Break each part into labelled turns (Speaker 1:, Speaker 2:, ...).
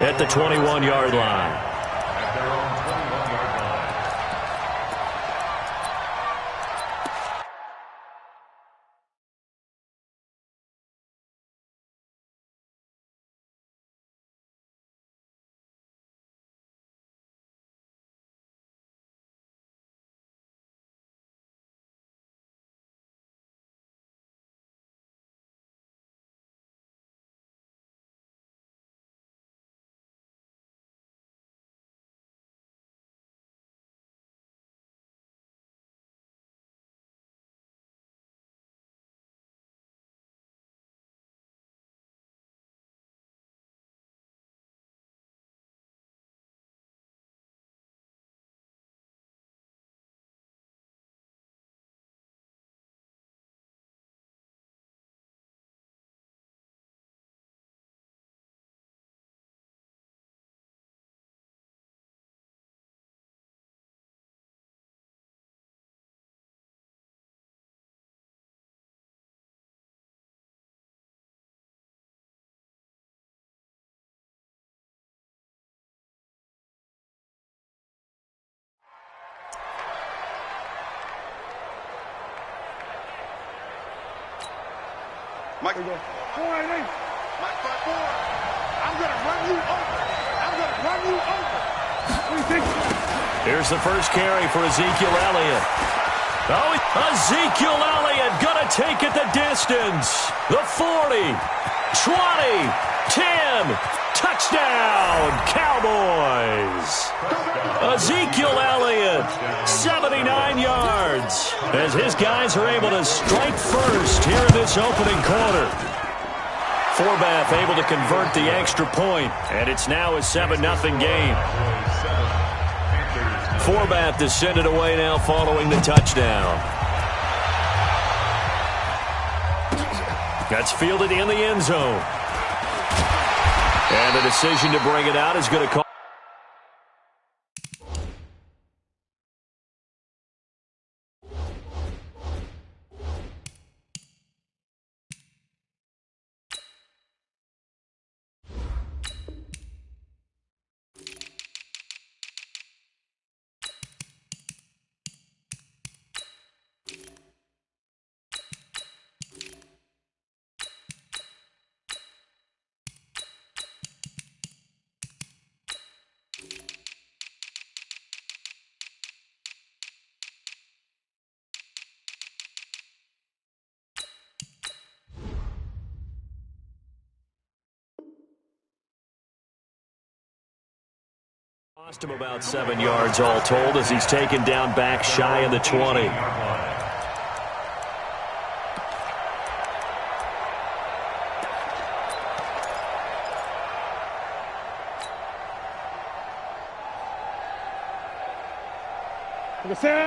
Speaker 1: at the 21-yard line.
Speaker 2: Mike, go. Mike, front four. I'm going to run you over. I'm going to run you over. What do you think?
Speaker 1: Here's the first carry for Ezekiel Elliott. Oh, Ezekiel Elliott going to take it the distance. The 40, 20, 10. Touchdown, Cowboys. Ezekiel Elliott, 79 yards, as his guys are able to strike first here in this opening quarter. Forbath able to convert the extra point, and it's now a 7-0 game. Forbath to send it away now following the touchdown. That's fielded in the end zone. And the decision to bring it out is going to call. Lost him about 7 yards all told as he's taken down back shy of the 20.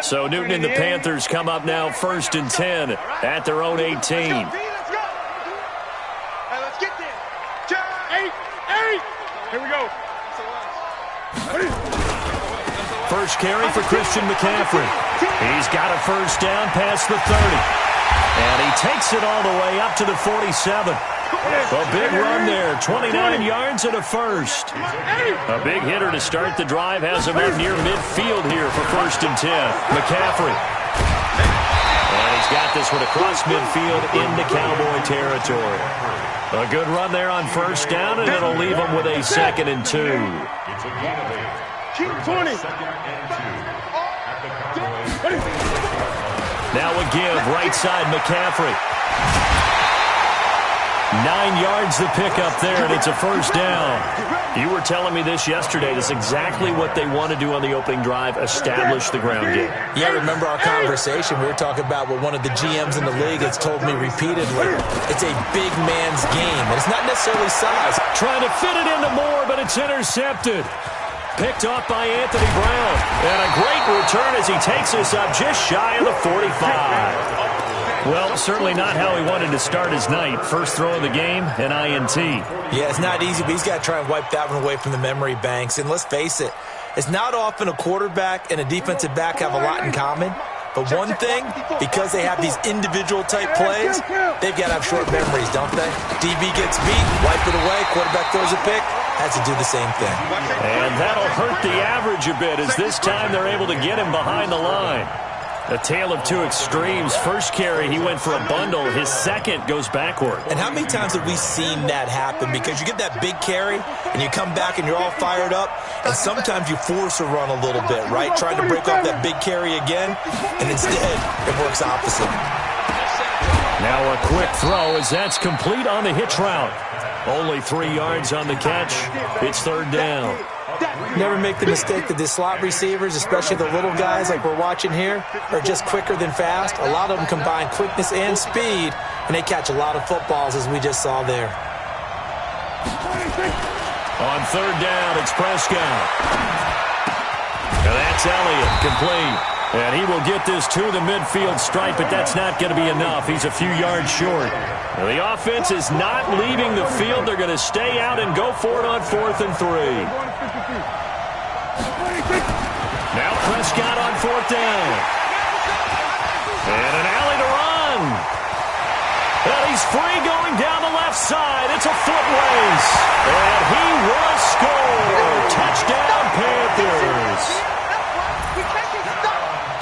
Speaker 1: So Newton and the Panthers come up now 1st and 10 at their own 18.
Speaker 2: Let's go. Hey, let's get there. 8. Here we go.
Speaker 1: First carry for Christian McCaffrey. He's got a first down past the 30. And he takes it all the way up to the 47. A big run there, 29 yards and a first. A big hitter to start the drive has him up near midfield here for 1st and 10. McCaffrey. And he's got this one across midfield into Cowboy territory. A good run there on first down, and it'll leave him with a 2nd and 2.
Speaker 2: Keep 20.
Speaker 1: Now a give, right side McCaffrey. 9 yards to pick up there, and it's a first down. You were telling me this yesterday. That's exactly what they want to do on the opening drive, establish the ground game.
Speaker 3: Yeah, remember our conversation. We were talking about what one of the GMs in the league has told me repeatedly. It's a big man's game. It's not necessarily size.
Speaker 1: Trying to fit it into Moore, but it's intercepted. Picked off by Anthony Brown. And a great return as he takes us up just shy of the 45. Well, certainly not how he wanted to start his night. First throw of the game, an INT.
Speaker 3: Yeah, it's not easy, but he's got to try and wipe that one away from the memory banks. And let's face it, it's not often a quarterback and a defensive back have a lot in common. But one thing, because they have these individual type plays, they've got to have short memories, don't they? DB gets beat, wipe it away, quarterback throws a pick, has to do the same thing.
Speaker 1: And that'll hurt the average a bit, as this time they're able to get him behind the line. A tale of two extremes. First carry, he went for a bundle. His second goes backward.
Speaker 3: And how many times have we seen that happen? Because you get that big carry, and you come back and you're all fired up, and sometimes you force a run a little bit, right? Trying to break off that big carry again, and instead it works opposite.
Speaker 1: Now a quick throw as that's complete on the hitch route. Only 3 yards on the catch. It's third down.
Speaker 3: Never make the mistake that the slot receivers, especially the little guys like we're watching here, are just quicker than fast. A lot of them combine quickness and speed, and they catch a lot of footballs, as we just saw there.
Speaker 1: On third down, it's Prescott. Now that's Elliott, complete. And he will get this to the midfield stripe, but that's not going to be enough. He's a few yards short. Now the offense is not leaving the field. They're going to stay out and go for it on 4th and 3. Now Prescott on 4th down. And an alley to run. And he's free going down the left side. It's a foot race. And he will score. Touchdown, Panthers.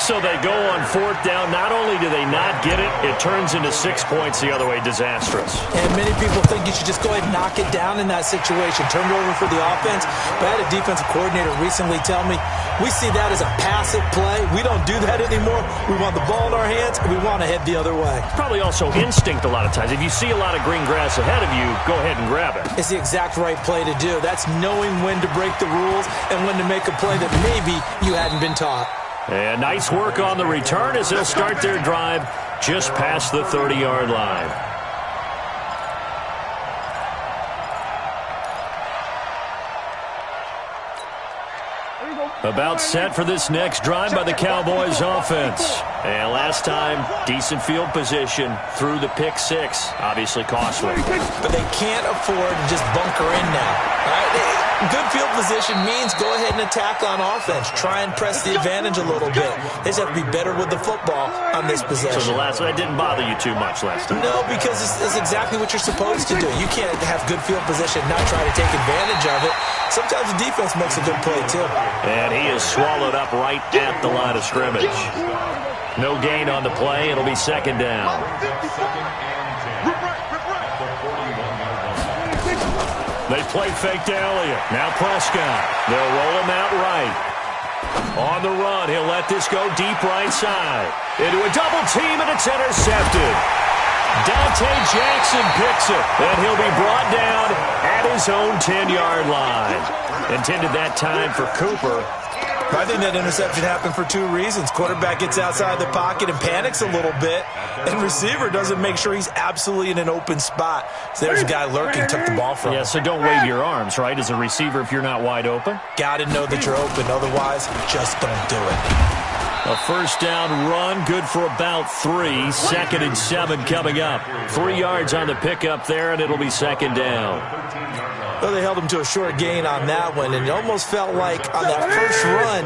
Speaker 1: So they go on 4th down. Not only do they not get it, it turns into 6 points the other way. Disastrous.
Speaker 3: And many people think you should just go ahead and knock it down in that situation. Turn it over for the offense. But I had a defensive coordinator recently tell me, we see that as a passive play. We don't do that anymore. We want the ball in our hands, and we want to head the other way.
Speaker 1: Probably also instinct a lot of times. If you see a lot of green grass ahead of you, go ahead and grab it.
Speaker 3: It's the exact right play to do. That's knowing when to break the rules and when to make a play that maybe you hadn't been taught.
Speaker 1: And nice work on the return as they'll start their drive just past the 30-yard line. About set for this next drive by the Cowboys offense. And last time, decent field position through the pick 6. Obviously costly.
Speaker 3: But they can't afford to just bunker in now. All right? Good field position means go ahead and attack on offense. Try and press the advantage a little bit. They just have to be better with the football on this possession.
Speaker 1: So the last one, that didn't bother you too much last time?
Speaker 3: No, because it's exactly what you're supposed to do. You can't have good field position and not try to take advantage of it. Sometimes the defense makes a good play, too.
Speaker 1: And he is swallowed up right at the line of scrimmage. No gain on the play. It'll be second down. They play fake to Elliott. Now Prescott. They'll roll him out right. On the run, he'll let this go deep right side. Into a double team, and it's intercepted. Dante Jackson picks it, and he'll be brought down at his own 10-yard line. Intended that time for Cooper.
Speaker 3: I think that interception happened for 2 reasons. Quarterback gets outside the pocket and panics a little bit, and receiver doesn't make sure he's absolutely in an open spot. So there's a guy lurking, took the ball from him.
Speaker 1: Yeah, so don't wave your arms, right, as a receiver if you're not wide open?
Speaker 3: Got to know that you're open. Otherwise, just don't do it.
Speaker 1: A first down run, good for about 3. 2nd and 7 coming up. 3 yards on the pickup there, and it'll be second down.
Speaker 3: Well, they held him to a short gain on that one, and it almost felt like on that first run,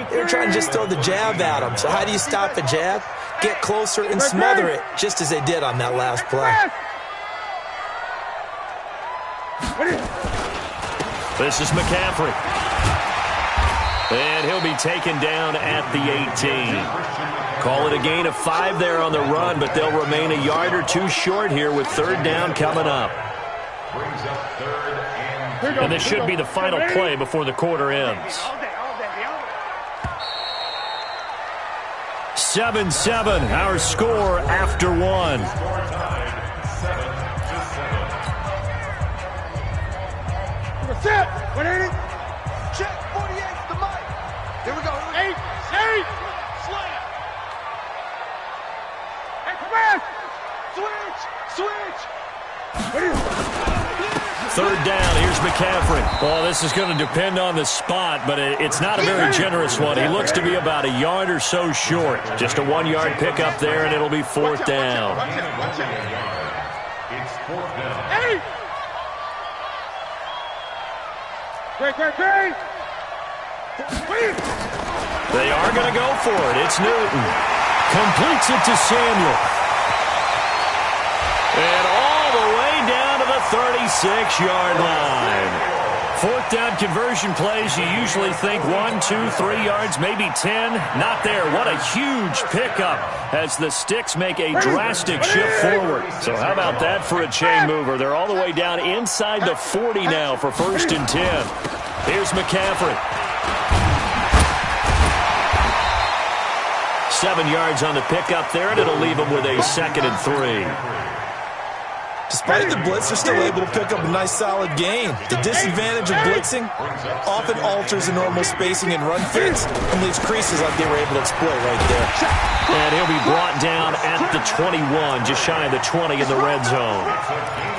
Speaker 3: they were trying to just throw the jab at him. So how do you stop the jab? Get closer and smother it, just as they did on that last play.
Speaker 1: This is McCaffrey. And he'll be taken down at the 18. Call it a gain of 5 there on the run, but they'll remain a yard or 2 short here with third down coming up. And this should be the final play before the quarter ends. 7-7, our score after 1.
Speaker 2: Set. 180. Check. 48. The mic. Here we go. 8. Slam. Hey, come on. Switch.
Speaker 1: Third down, here's McCaffrey. Well, this is going to depend on the spot, but it's not a very generous one. He looks to be about a yard or so short. Just a 1-yard pickup there, and it'll be fourth down.
Speaker 2: It's fourth down. Great.
Speaker 1: They are going to go for it. It's Newton. Completes it to Samuel. And all the way down to the 36-yard line. Fourth down conversion plays, you usually think 1, 2, 3 yards, maybe 10. Not there. What a huge pickup as the Sticks make a drastic shift forward. So how about that for a chain mover? They're all the way down inside the 40 now for 1st and 10. Here's McCaffrey. 7 yards on the pickup there, and it'll leave them with a 2nd and 3.
Speaker 3: Despite the blitz, they're still able to pick up a nice solid gain. The disadvantage of blitzing often alters the normal spacing and run fits and leaves creases like they were able to exploit right there.
Speaker 1: And he'll be brought down at the 21, just shy of the 20 in the red zone.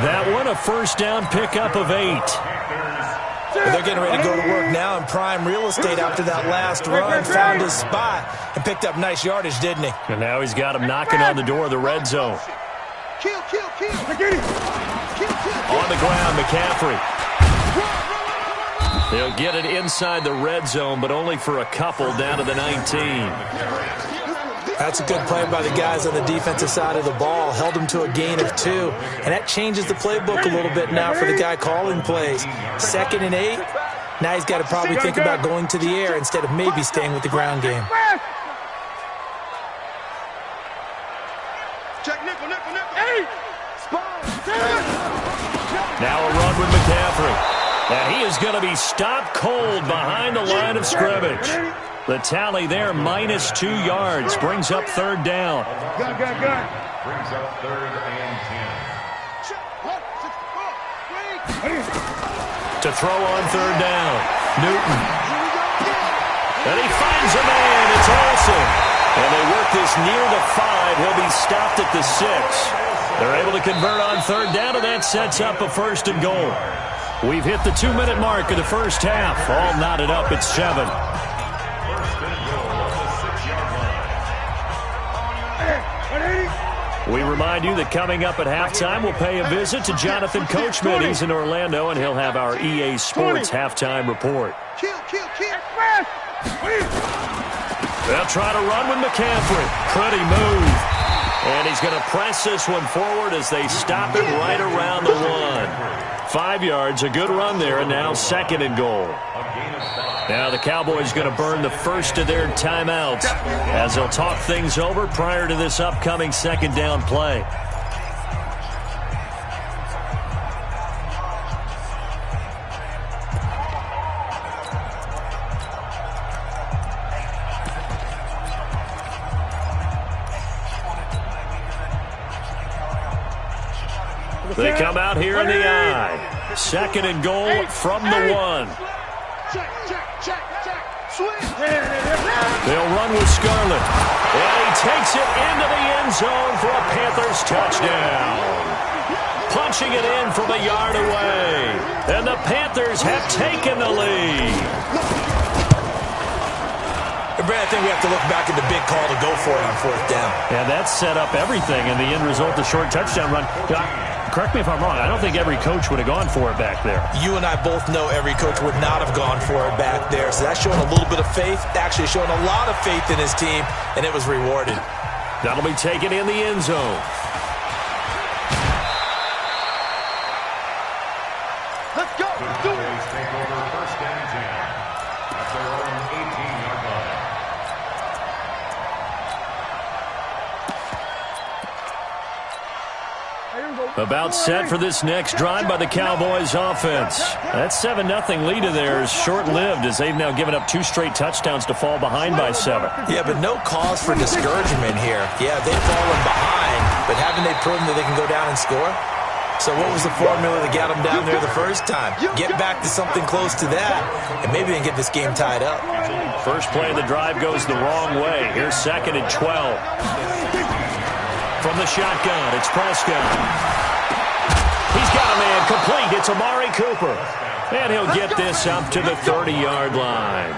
Speaker 1: That one, a first down pickup of 8.
Speaker 3: Well, they're getting ready to go to work now in prime real estate after that last run. Found his spot and picked up nice yardage, didn't he?
Speaker 1: And now he's got him knocking on the door of the red zone.
Speaker 2: Kill.
Speaker 1: On the ground, McCaffrey. They'll get it inside the red zone, but only for a couple down to the 19.
Speaker 3: That's a good play by the guys on the defensive side of the ball. Held them to a gain of 2. And that changes the playbook a little bit now for the guy calling plays. 2nd and 8. Now he's got to probably think about going to the air instead of maybe staying with the ground game.
Speaker 1: Now a run with McCaffrey. And he is going to be stopped cold behind the line of scrimmage. The tally there, minus 2 yards, brings up 3rd down.
Speaker 2: Got.
Speaker 4: Brings up 3rd and 10.
Speaker 1: To throw on 3rd down, Newton. And he finds a man. It's Olsen. And they work this near the 5. He'll be stopped at the 6. They're able to convert on 3rd down, and that sets up a 1st and goal. We've hit the 2-minute mark of the first half. All knotted up at 7. We remind you that coming up at halftime, we'll pay a visit to Jonathan Coachman. He's in Orlando, and he'll have our EA Sports halftime report. They'll try to run with McCaffrey. Pretty move. And he's going to press this one forward as they stop it right around the 1. 5 yards, a good run there, and now 2nd and goal. Now the Cowboys going to burn the first of their timeouts as they'll talk things over prior to this upcoming 2nd down play. They come out here in the I. 2nd and goal from the 1. They'll run with Scarlett. And he takes it into the end zone for a Panthers touchdown. Punching it in from a yard away. And the Panthers have taken the lead.
Speaker 3: Brad, I think we have to look back at the big call to go for it on 4th down.
Speaker 1: And that set up everything, and the end result, the short touchdown run. Correct me if I'm wrong. I don't think every coach would have gone for it back there.
Speaker 3: You and I both know every coach would not have gone for it back there. So that's showing a little bit of faith, actually showing a lot of faith in his team, and it was rewarded.
Speaker 1: That'll be taken in the end zone.
Speaker 2: Let's go. Do it.
Speaker 4: Take over 1st and 10. At their own 18-yard line.
Speaker 1: About set for this next drive by the Cowboys offense. That 7-0 lead of theirs short-lived as they've now given up 2 straight touchdowns to fall behind by 7.
Speaker 3: Yeah, but no cause for discouragement here. Yeah, they've fallen behind, but haven't they proven that they can go down and score? So what was the formula that got them down there the first time? Get back to something close to that, and maybe they can get this game tied up.
Speaker 1: First play of the drive goes the wrong way. Here's 2nd and 12. From the shotgun, it's Prescott. He's got a man complete. It's Amari Cooper. And he'll get this up to the 30-yard line.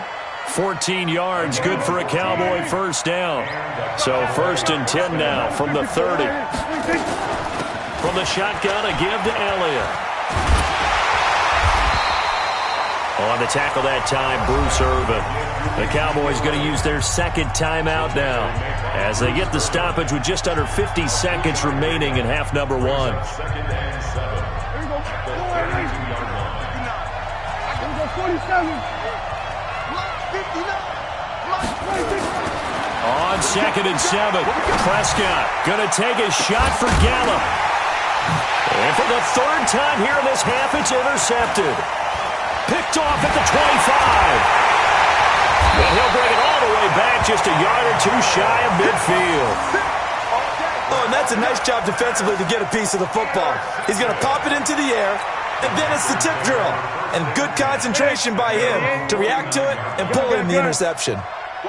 Speaker 1: 14 yards, good for a Cowboy first down. So 1st and 10 now from the 30. From the shotgun, a give to Elliott. On the tackle that time, Bruce Irvin. The Cowboys going to use their 2nd timeout now as they get the stoppage with just under 50 seconds remaining in half number 1. On 2nd and 7, Prescott going to take a shot for Gallup. And for the 3rd time here in this half, it's intercepted. Picked off at the 25. And he'll bring it all the way back just a yard or two shy of midfield.
Speaker 3: Oh, and that's a nice job defensively to get a piece of the football. He's going to pop it into the air, and then it's the tip drill. And good concentration by him to react to it and pull in the interception.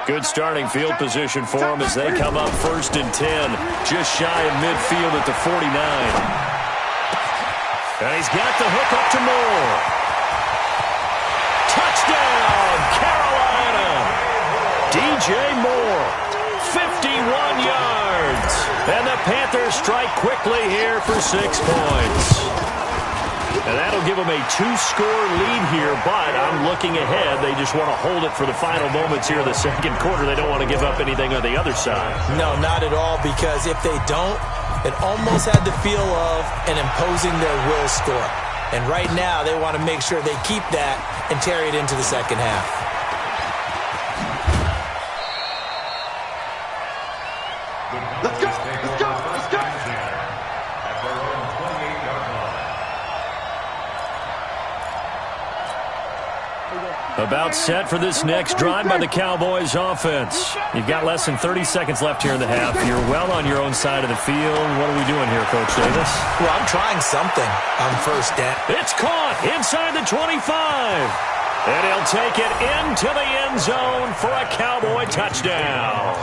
Speaker 1: Good starting field position for him as they come up 1st and 10, just shy of midfield at the 49. And he's got the hook up to Moore. Touchdown, Carolina! DJ Moore, 51 yards. And the Panthers strike quickly here for 6 points. And that'll give them a 2-score lead here, but I'm looking ahead. They just want to hold it for the final moments here in the 2nd quarter. They don't want to give up anything on the other side.
Speaker 3: No, not at all, because if they don't, it almost had the feel of an imposing their will score. And right now, they want to make sure they keep that and carry it into the 2nd half.
Speaker 2: Let's go! Let's go! Let's go!
Speaker 4: At their own 28-yard line.
Speaker 1: About set for this next drive by the Cowboys offense. You've got less than 30 seconds left here in the half. You're well on your own side of the field. What are we doing here, Coach Davis?
Speaker 3: Well, I'm trying something on 1st down.
Speaker 1: It's caught inside the 25. And he'll take it into the end zone for a Cowboy touchdown.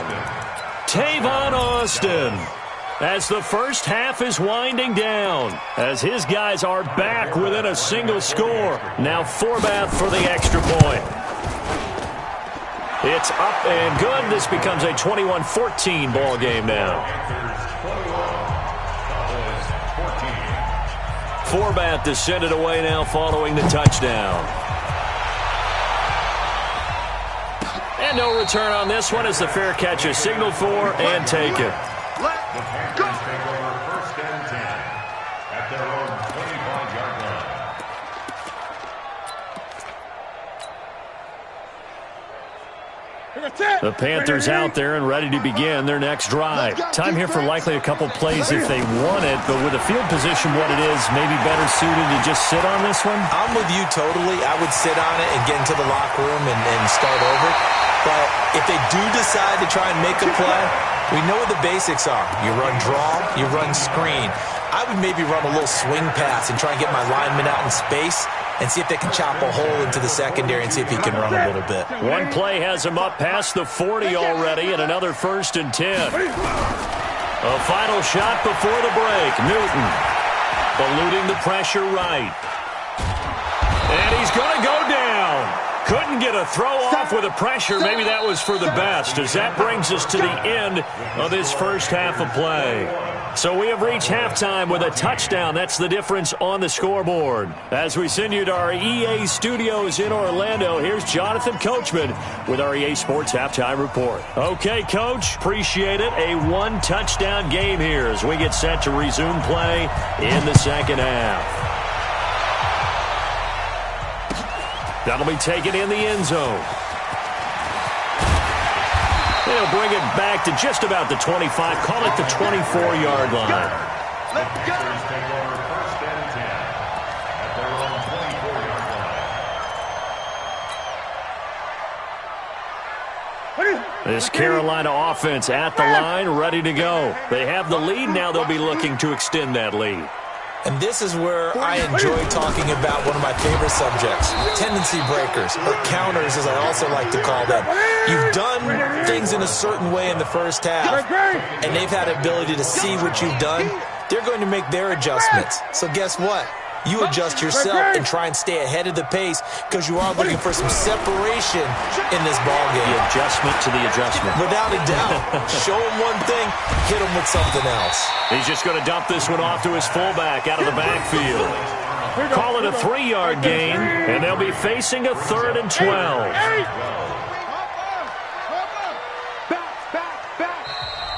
Speaker 1: Tavon Austin, as the first half is winding down, as his guys are back within a single score. Now Forbath for the extra point. It's up and good. This becomes a 21-14 ball game now. Forbath descended away now following the touchdown. And no return on this one as the fair catch is signaled for and taken.
Speaker 4: The Panthers take over 1st and 10 at their own 25-yard line.
Speaker 1: The Panthers out there and ready to begin their next drive. Time here for likely a couple plays if they want it, but with the field position what it is, maybe better suited to just sit on this one?
Speaker 3: I'm with you totally. I would sit on it and get into the locker room and start over. But if they do decide to try and make a play, we know what the basics are. You run draw, you run screen. I would maybe run a little swing pass and try and get my lineman out in space and see if they can chop a hole into the secondary and see if he can run a little bit.
Speaker 1: One play has him up past the 40 already and another 1st and 10. A final shot before the break. Newton eluding the pressure right. And he's going to go down. Couldn't get a throw off with the pressure. Maybe that was for the best, as that brings us to the end of this first half of play. So we have reached halftime with a touchdown. That's the difference on the scoreboard. As we send you to our EA studios in Orlando, here's Jonathan Coachman with our EA Sports Halftime Report. Okay, Coach, appreciate it. A 1-touchdown game here as we get set to resume play in the 2nd half. That'll be taken in the end zone. They'll bring it back to just about the 25, call it the 24-yard line.
Speaker 4: Let's go. Take over 1st and 10 at their own 24-yard line.
Speaker 1: This Carolina offense at the line, ready to go. They have the lead. Now they'll be looking to extend that lead.
Speaker 3: And this is where I enjoy talking about one of my favorite subjects, tendency breakers, or counters as I also like to call them. You've done things in a certain way in the first half, and they've had the ability to see what you've done. They're going to make their adjustments. So guess what? You adjust yourself and try and stay ahead of the pace because you are looking for some separation in this ballgame.
Speaker 1: The adjustment to the adjustment.
Speaker 3: Without a doubt. Show him one thing, hit him with something else.
Speaker 1: He's just going to dump this one off to his fullback out of the backfield. Call it a 3-yard gain, and they'll be facing a 3rd and 12.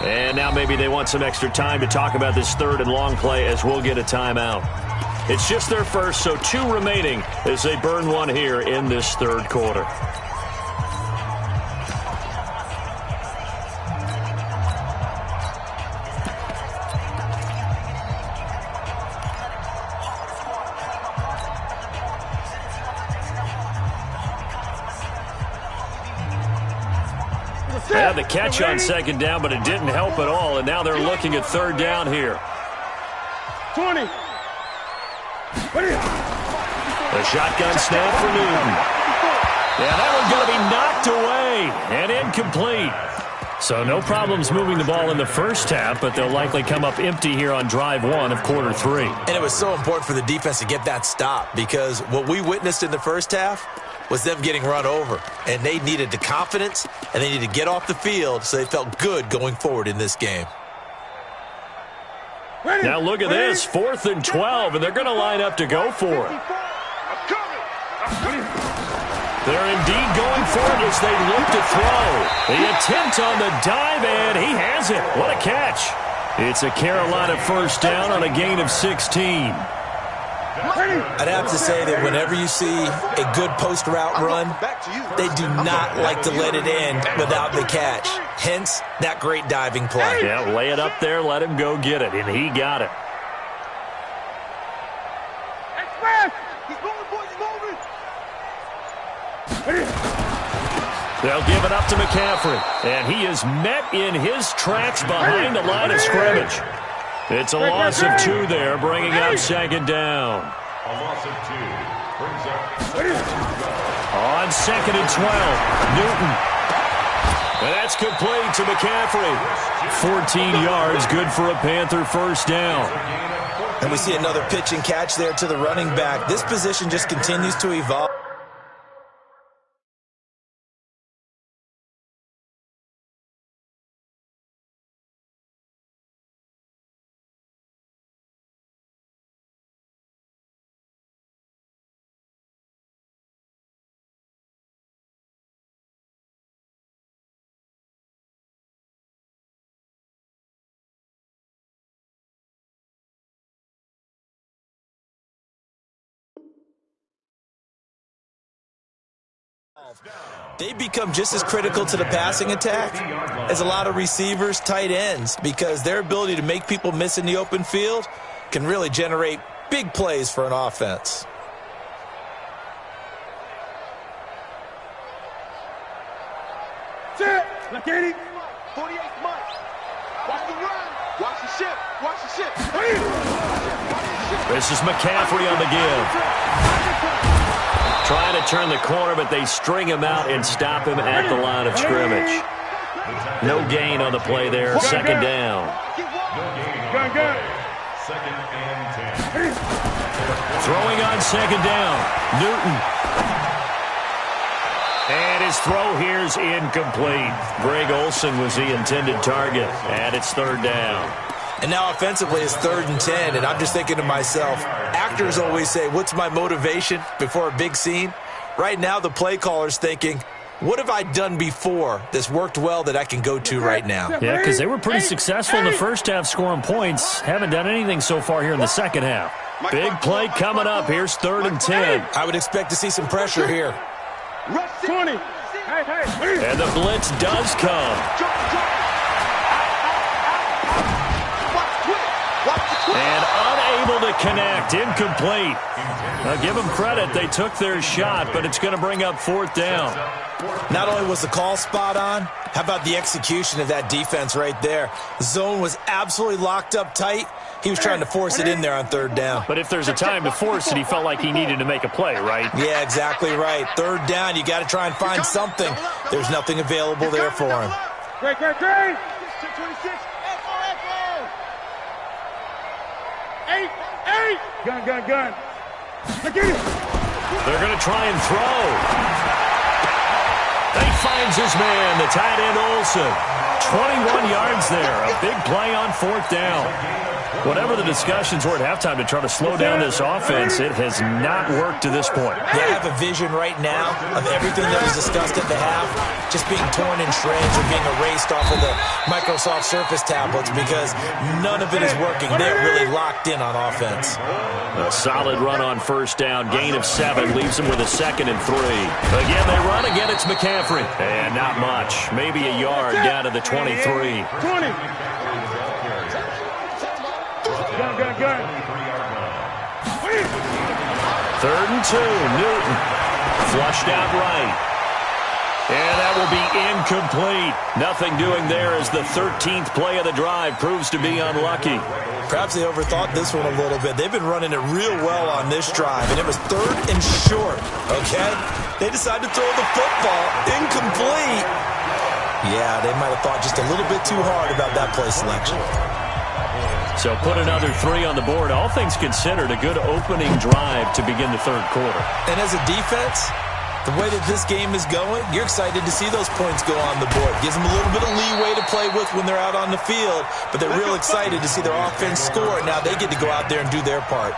Speaker 1: And now maybe they want some extra time to talk about this 3rd and long play as we'll get a timeout. It's just their first, so 2 remaining as they burn one here in this third quarter. They had the catch on second down, but it didn't help at all, and now they're looking at third down here.
Speaker 2: 20.
Speaker 1: The shotgun snap for Newton. Yeah, that one's going to be knocked away and incomplete. So no problems moving the ball in the first half, but they'll likely come up empty here on drive 1 of quarter 3.
Speaker 3: And it was so important for the defense to get that stop because what we witnessed in the first half was them getting run over. And they needed the confidence, and they needed to get off the field so they felt good going forward in this game.
Speaker 1: Now look at this, 4th and 12, and they're going to line up to go for it. They're indeed going for it as they look to throw. The attempt on the dive, and he has it. What a catch. It's a Carolina first down on a gain of 16.
Speaker 3: I'd have to say that whenever you see a good post route run, they do not like to let it end without the catch. Hence, that great diving play.
Speaker 1: Yeah, lay it up there, let him go get it, and he got it. They'll give it up to McCaffrey, and he is met in his tracks behind the line of scrimmage. It's a loss of 2 there, bringing up second down.
Speaker 4: A loss of 2 brings up
Speaker 1: On 2nd and 12, Newton. And that's complete to McCaffrey. 14 yards, good for a Panther first down.
Speaker 3: And we see another pitch and catch there to the running back. This position just continues to evolve. They become just as critical to the passing attack as a lot of receivers, tight ends, because their ability to make people miss in the open field can really generate big plays for an offense.
Speaker 2: Look at him. 48 months. Watch the run. Watch the ship. Watch the ship.
Speaker 1: This is McCaffrey on the give. Trying to turn the corner, but they string him out and stop him at the line of scrimmage. No gain on the play there. Second down.
Speaker 4: second and 10.
Speaker 1: Throwing on second down. Newton. And his throw here is incomplete. Greg Olsen was the intended target, and it's third down.
Speaker 3: And now offensively it's 3rd and 10, and I'm just thinking to myself, actors always say, what's my motivation before a big scene? Right now the play caller's thinking, what have I done before that's worked well that I can go to right now?
Speaker 1: Yeah, because they were pretty successful in the first half scoring points. Haven't done anything so far here in the second half. Big play coming up. Here's 3rd and 10.
Speaker 3: I would expect to see some pressure here.
Speaker 2: 20.
Speaker 1: And the blitz does come. And unable to connect. Incomplete. Now give them credit. They took their shot, but it's going to bring up 4th down.
Speaker 3: Not only was the call spot on, how about the execution of that defense right there? The zone was absolutely locked up tight. He was trying to force it in there on 3rd down.
Speaker 1: But if there's a time to force it, he felt like he needed to make a play, right?
Speaker 3: Yeah, exactly right. 3rd down, you got to try and find something. There's nothing available there for him.
Speaker 2: Great. 26. Eight. Gun. Look at it.
Speaker 1: They're going to try and throw. He finds his man, the tight end Olsen. 21 yards there. A big play on 4th down. Whatever the discussions were at halftime to try to slow down this offense, it has not worked to this point.
Speaker 3: They have a vision right now of everything that was discussed at the half just being torn in shreds or being erased off of the Microsoft Surface tablets because none of it is working. They're really locked in on offense.
Speaker 1: A solid run on 1st down. Gain of 7 leaves them with a 2nd and 3. Again, they run. Again, it's McCaffrey. And not much. Maybe a yard down to the 23.
Speaker 2: 20. Gun.
Speaker 1: 3rd and 2. Newton. Flushed out right. And that will be incomplete. Nothing doing there as the 13th play of the drive proves to be unlucky.
Speaker 3: Perhaps they overthought this one a little bit. They've been running it real well on this drive, and it was 3rd and short, okay? They decided to throw the football. Incomplete. Yeah, they might have thought just a little bit too hard about that play selection.
Speaker 1: So put another 3 on the board. All things considered, a good opening drive to begin the 3rd quarter.
Speaker 3: And as a defense, the way that this game is going, you're excited to see those points go on the board. Gives them a little bit of leeway to play with when they're out on the field, but they're real excited to see their offense score. Now they get to go out there and do their part.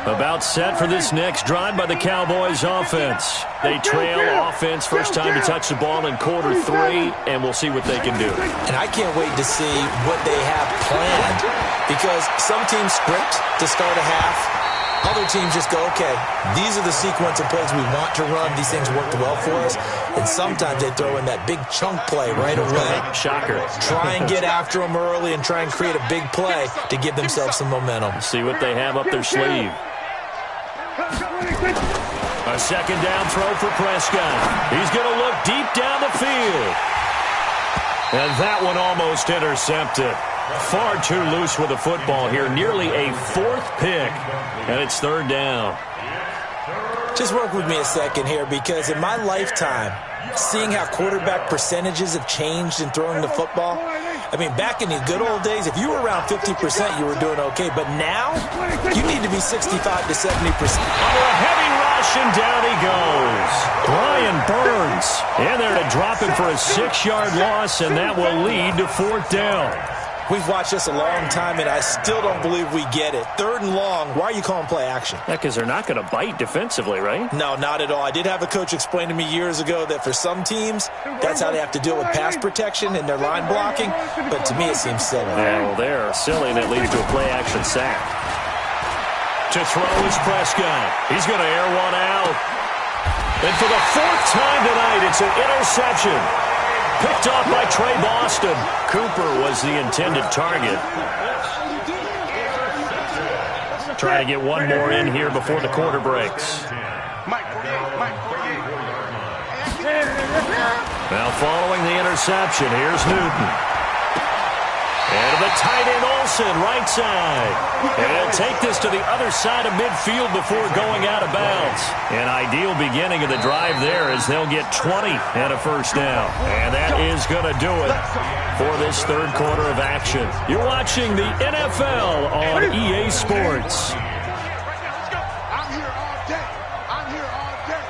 Speaker 1: About set for this next drive by the Cowboys offense. They trail offense, first time to touch the ball in quarter 3, and we'll see what they can do.
Speaker 3: And I can't wait to see what they have planned because some teams script to start a half. Other teams just go, okay, these are the sequence of plays we want to run. These things worked well for us. And sometimes they throw in that big chunk play right away.
Speaker 1: Shocker.
Speaker 3: Try and get after them early and try and create a big play to give themselves some momentum.
Speaker 1: See what they have up their sleeve. A 2nd down throw for Prescott. He's going to look deep down the field. And that one almost intercepted. Far too loose with the football here. Nearly a 4th pick. And it's 3rd down.
Speaker 3: Just work with me a second here because in my lifetime, seeing how quarterback percentages have changed in throwing the football, I mean, back in the good old days, if you were around 50%, you were doing okay. But now, you need to be 65 to 70%.
Speaker 1: Under a heavy rush, and down he goes. Brian Burns in there to drop him for a 6-yard loss, and that will lead to 4th down.
Speaker 3: We've watched this a long time, and I still don't believe we get it. 3rd and long, why are you calling play action?
Speaker 1: Yeah, because they're not going to bite defensively, right?
Speaker 3: No, not at all. I did have a coach explain to me years ago that for some teams, that's how they have to deal with pass protection and their line blocking, but to me it seems silly.
Speaker 1: Yeah, well, they're silly, and it leads to a play-action sack. To throw is Prescott. He's going to air one out. And for the 4th time tonight, it's an interception. Picked off by Trey Boston. Cooper was the intended target. Trying to get one more in here before the quarter breaks. Now following the interception, here's Newton. And the tight end Olsen, right side. And he'll take this to the other side of midfield before going out of bounds. An ideal beginning of the drive there as they'll get 20 and a 1st down. And that is going to do it for this 3rd quarter of action. You're watching the NFL on EA Sports.
Speaker 2: I'm here all day. I'm here all day.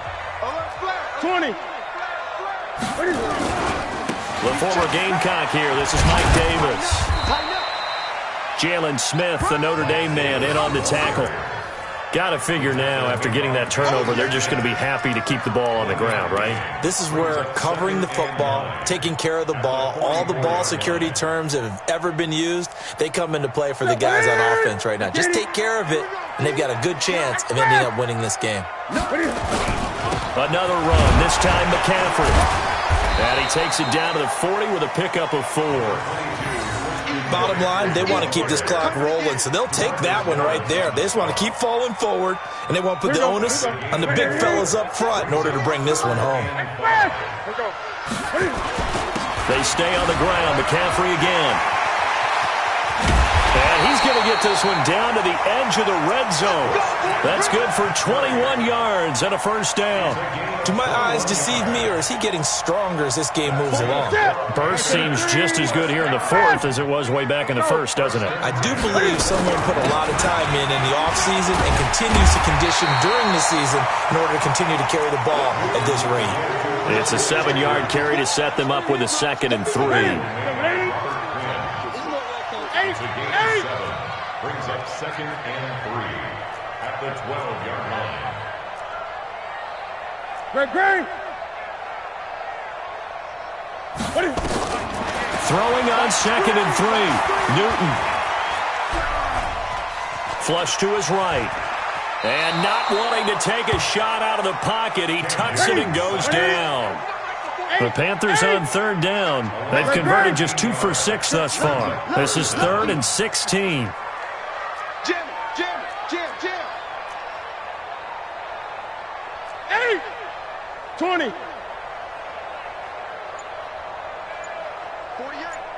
Speaker 2: 20.
Speaker 1: The former Gamecock here. This is Mike Davis. Jalen Smith, the Notre Dame man, in on the tackle. Got to figure now, after getting that turnover, they're just going to be happy to keep the ball on the ground, right?
Speaker 3: This is where covering the football, taking care of the ball, all the ball security terms that have ever been used, they come into play for the guys on offense right now. Just take care of it, and they've got a good chance of ending up winning this game.
Speaker 1: Another run, this time McCaffrey. And he takes it down to the 40 with a pickup of 4.
Speaker 3: Bottom line, they want to keep this clock rolling, so they'll take that one right there. They just want to keep falling forward, and they want to put the onus on the big fellas up front in order to bring this one home. They
Speaker 1: stay on the ground. McCaffrey again. And he's going to get this one down to the edge of the red zone. That's good for 21 yards and a first down.
Speaker 3: Do my eyes deceive me, or is he getting stronger as this game moves along?
Speaker 1: Burst seems just as good here in the fourth as it was way back in the first, doesn't it?
Speaker 3: I do believe someone put a lot of time in the offseason and continues to condition during the season in order to continue to carry the ball at this rate.
Speaker 1: It's a 7-yard carry to set them up with a 2nd and 3.
Speaker 4: Brings up 2nd and 3 at the 12-yard line.
Speaker 2: Great.
Speaker 1: Throwing on 2nd and 3. Newton. Flush to his right. And not wanting to take a shot out of the pocket, he tucks it and goes down. The Panthers on 3rd down. They've converted just 2 for 6 thus far. This is 3rd and 16.
Speaker 2: Jim. 8, 20.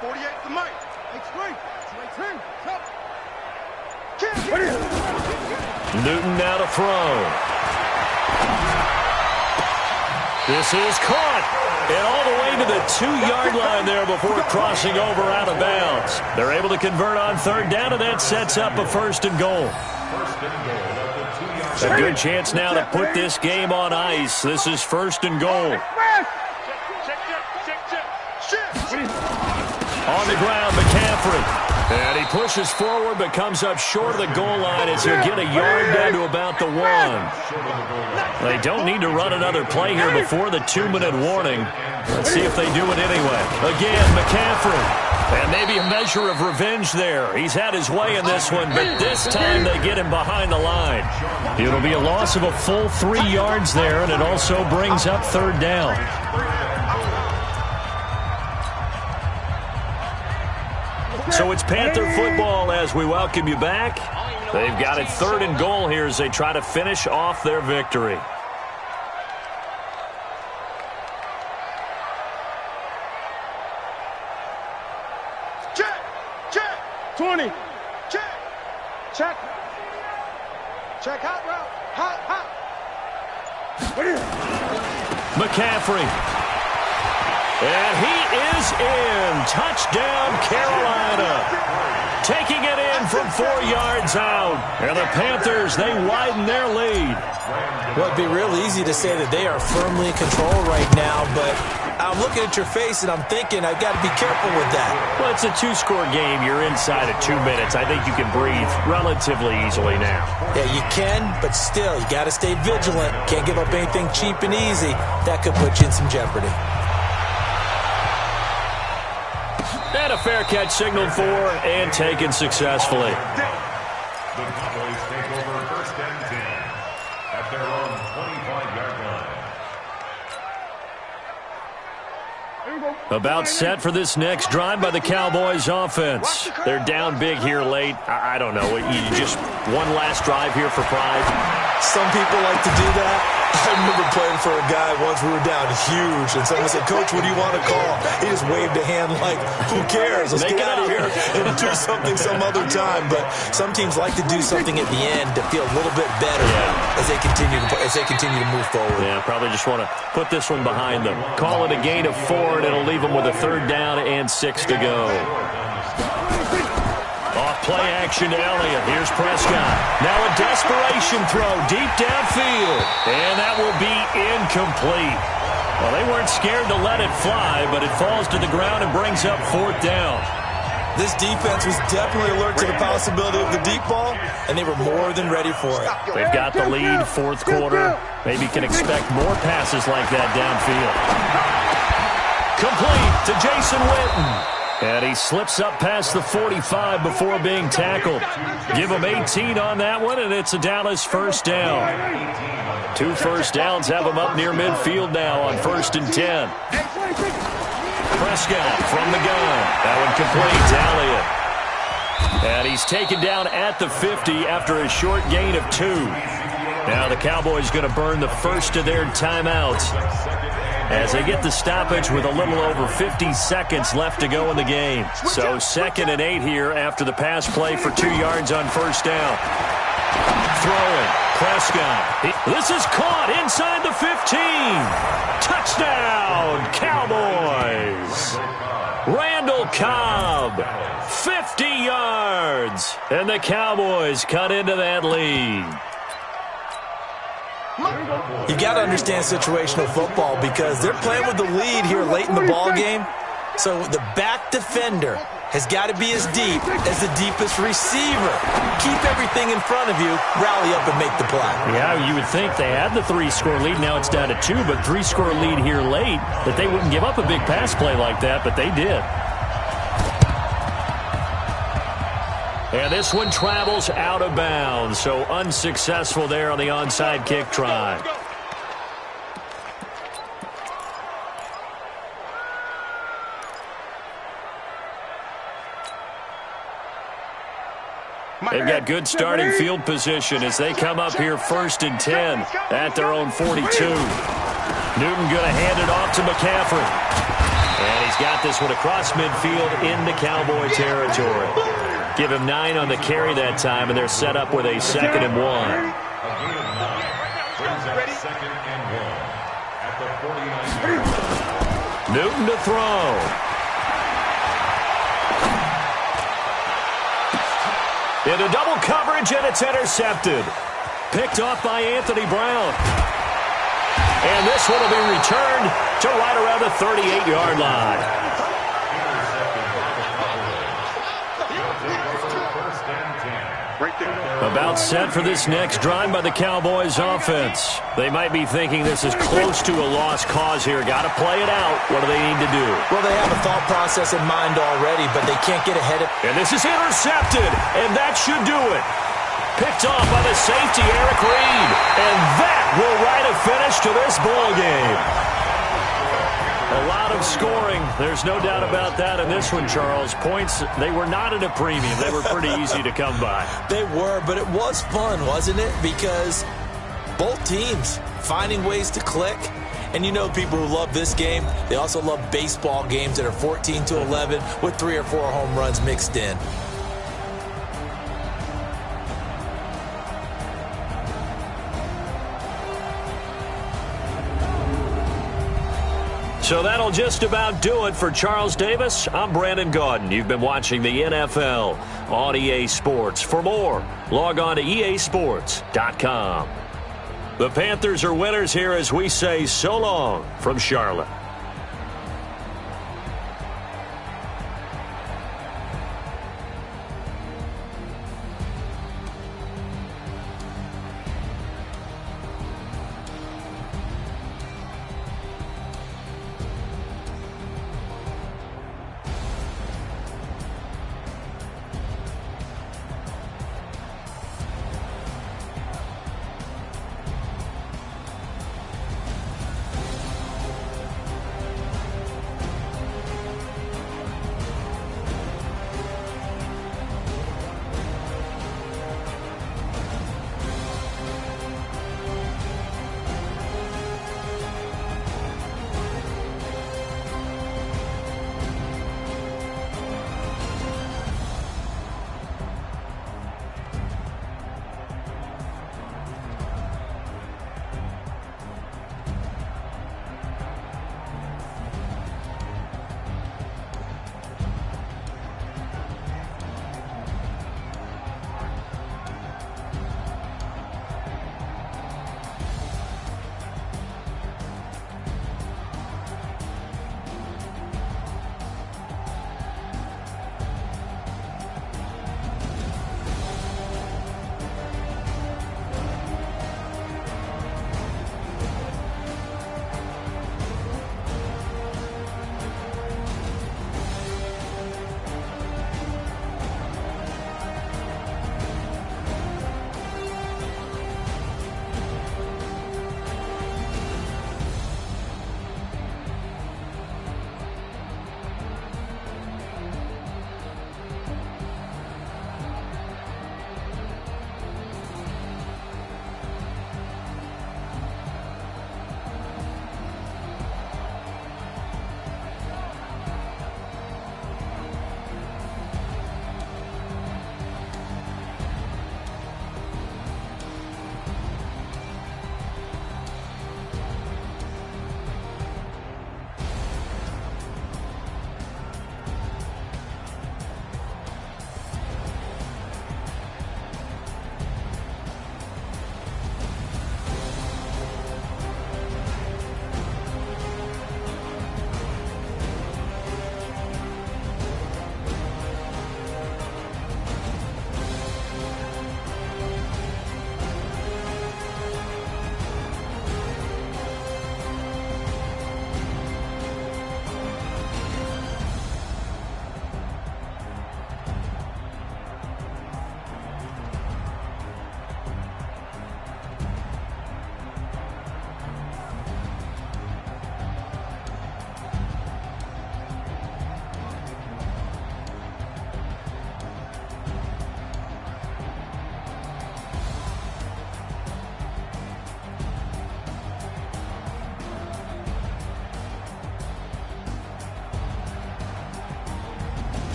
Speaker 2: 48 to Mike.
Speaker 1: Newton now to throw. This is caught. And all the way to the 2-yard line there before crossing over out of bounds. They're able to convert on 3rd down, and that sets up a 1st and goal. A good chance now to put this game on ice. This is 1st and goal. On the ground, McCaffrey. And he pushes forward but comes up short of the goal line as he'll get a yard down to about the 1. They don't need to run another play here before the 2-minute warning. Let's see if they do it anyway. Again, McCaffrey. And maybe a measure of revenge there. He's had his way in this one, but this time they get him behind the line. It'll be a loss of a full 3 yards there, and it also brings up 3rd down. So it's Panther football as we welcome you back. They've got it 3rd and goal here as they try to finish off their victory.
Speaker 2: Check. 20. Check. Hot route. Hot.
Speaker 1: McCaffrey. And he is in. Touchdown, Carolina. Taking it in from 4 yards out. And the Panthers, they widen their lead.
Speaker 3: Well, it'd be real easy to say that they are firmly in control right now, but I'm looking at your face and I'm thinking I've got to be careful with that.
Speaker 1: Well, it's a 2-score game. You're inside of 2 minutes. I think you can breathe relatively easily now.
Speaker 3: Yeah, you can, but still, you got to stay vigilant. Can't give up anything cheap and easy. That could put you in some jeopardy.
Speaker 1: And a fair catch signaled for and taken successfully.
Speaker 4: The Cowboys take over 1st and 10 at their own 25-yard line.
Speaker 1: About set for this next drive by the Cowboys offense. They're down big here late. I don't know. You just one last drive here for pride.
Speaker 3: Some people like to do that. I remember playing for a guy once. We were down huge, and someone said, "Coach, what do you want to call?" He just waved a hand like, "Who cares? Let's get out of here and do something some other time." But some teams like to do something at the end to feel a little bit better as they continue to move forward.
Speaker 1: Yeah, probably just want to put this one behind them. Call it a gain of 4, and it'll leave them with a 3rd down and 6 to go. Play action to Elliott. Here's Prescott. Now a desperation throw deep downfield. And that will be incomplete. Well, they weren't scared to let it fly, but it falls to the ground and brings up 4th down.
Speaker 3: This defense was definitely alert to the possibility of the deep ball, and they were more than ready for it.
Speaker 1: They've got the lead, 4th quarter. Maybe can expect more passes like that downfield. Complete to Jason Witten. And he slips up past the 45 before being tackled. Give him 18 on that one, and it's a Dallas 1st down. 2 first downs have him up near midfield now on 1st and 10. Prescott from the gun. That one complete to Elliott. And he's taken down at the 50 after a short gain of 2. Now the Cowboys going to burn the first of their timeouts as they get the stoppage with a little over 50 seconds left to go in the game. So 2nd and 8 here after the pass play for 2 yards on first down. Throwing. Prescott. This is caught inside the 15. Touchdown, Cowboys. Randall Cobb, 50 yards. And the Cowboys cut into that lead.
Speaker 3: You got to understand situational football because they're playing with the lead here late in the ball game. So the back defender has got to be as deep as the deepest receiver. Keep everything in front of you, rally up and make the play.
Speaker 1: Yeah, you would think they had the 3-score lead. Now it's down to 2, but 3-score lead here late, that they wouldn't give up a big pass play like that, but they did. And this one travels out of bounds, so unsuccessful there on the onside kick try. They've got good starting field position as they come up here 1st and 10 at their own 42. Newton going to hand it off to McCaffrey. And he's got this one across midfield into Cowboy territory. Give him 9 on the carry that time, and they're set up with a 2nd and 1. Newton to throw. Into double coverage, and it's intercepted. Picked off by Anthony Brown. And this one will be returned to right around the 38-yard line. About set for this next drive by the Cowboys offense. They might be thinking this is close to a lost cause here. Got to play it out. What do they need to do?
Speaker 3: Well, they have a thought process in mind already, but they can't get ahead of it.
Speaker 1: And this is intercepted, and that should do it. Picked off by the safety, Eric Reed. And that will write a finish to this ball game. A lot of scoring. There's no doubt about that in this one, Charles. Points, they were not at a premium. They were pretty easy to come by.
Speaker 3: They were, but it was fun, wasn't it? Because both teams finding ways to click. And you know people who love this game, they also love baseball games that are 14-11 with 3 or 4 home runs mixed in.
Speaker 1: So that'll just about do it for Charles Davis. I'm Brandon Gaudin. You've been watching the NFL on EA Sports. For more, log on to easports.com. The Panthers are winners here as we say so long from Charlotte.